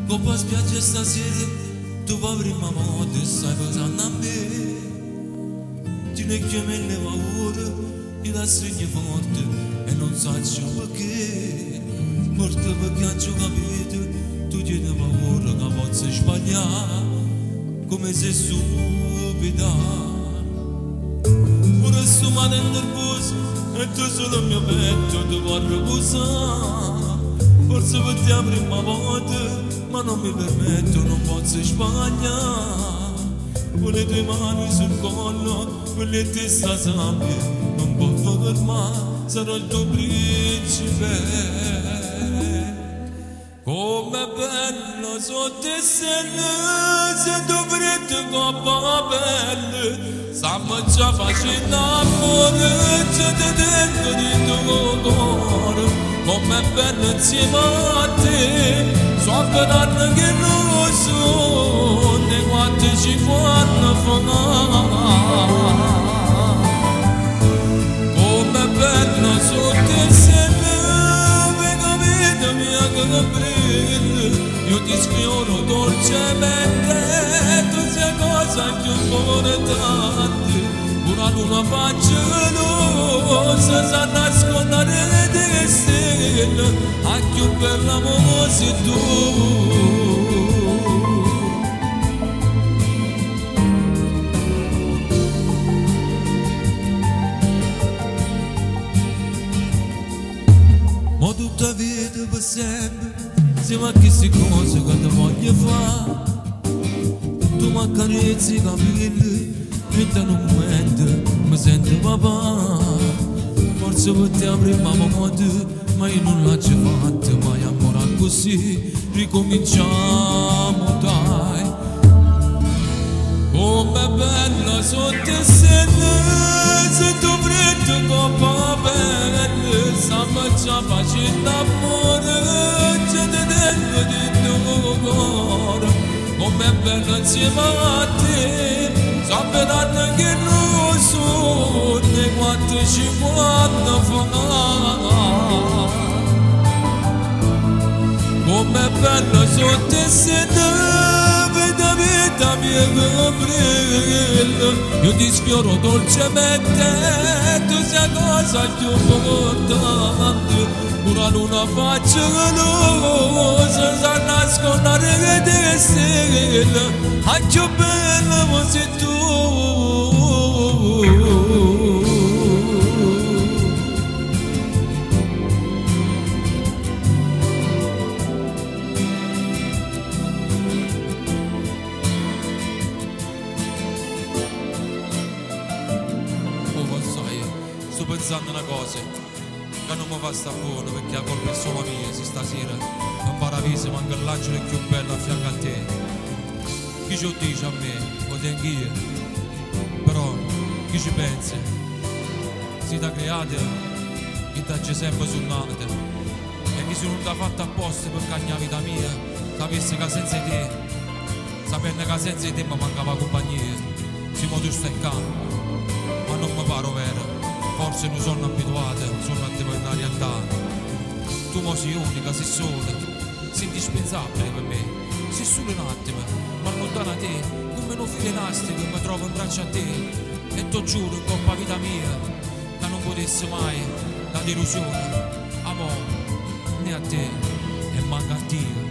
Copa spiaggia stasera, tu va prima moda, stai pensando a me. Ti ne chiami le paure, ti la stringi forte e non sai perché. Forte perché non ci capito, tu ti ne paura che possa sbagliare, come se stupida. Ora sto male nervoso e tu solo il mio petto ti vuoi riposare. Forse per te la prima volta, ma non mi permetto, non posso sbagliare. Con le tue mani sul collo, con le testa sabbia, non posso fermare, sarò il tuo principe. Come bello sotto le stelle, se tu freddo coppa belle, stiamo già facendo amore, se ti tengo di tuo cuore. Com'è bello insieme a te, so che danno che non so, ne quanti ci fanno fare. Com'è bello sotto il cielo, vengo vita mia che brilla, io ti sfioro dolcemente, tu sei cosa che un cuore tante, una luna facciosa, sa nascondere le stelle, anche più bella amore sei tu. Ma tutta vita per sempre, siamo a queste cose che ti voglio fare. Tu mi accarezzi i capelli, mentre in un momento mi sento papà. Forse per te la prima volta, ma io non l'ho già fatta, mai amore così, ricominciamo dai. Com'è bella sotto il cielo, se tu freddo coppa belle, stiamo già facendo amore, ce ne tengo di tuo cuore. Com'è bella insieme a te, sapranno che non so, né quanto ci fanno fare. Com'è bello sotto il cielo, vita vita mia che brilla, io ti sfioro dolcemente, tu sei cosa più importante, una luna facciosa, sa nascondere le stelle, anche più bella sei tu. Sto pensando una cosa, che non mi fa sta buono perché la colpa è solo mia, se stasera non paravise manca l'angelo più bello a fianco a te. Chi ci lo dice a me, lo tengo io, però chi ci pensa? Si da create, chi da c'è sempre sul nato, e chi sono da fatta apposta per cagnare la vita mia, sapesse che senza te, sapendo che senza te mi mancava compagnia, siamo tu stai in campo, ma non mi pare vero. Forse non sono abituata, sono a te per andare. Tu mo sei unica, sei sola, sei indispensabile per me. Sei solo un attimo, ma lontana da te, come un filo elastico mi trovo in braccio a te. E ti giuro, in coppa vita mia, che non potesse mai la delusione, amore, né a te, e manca a Dio.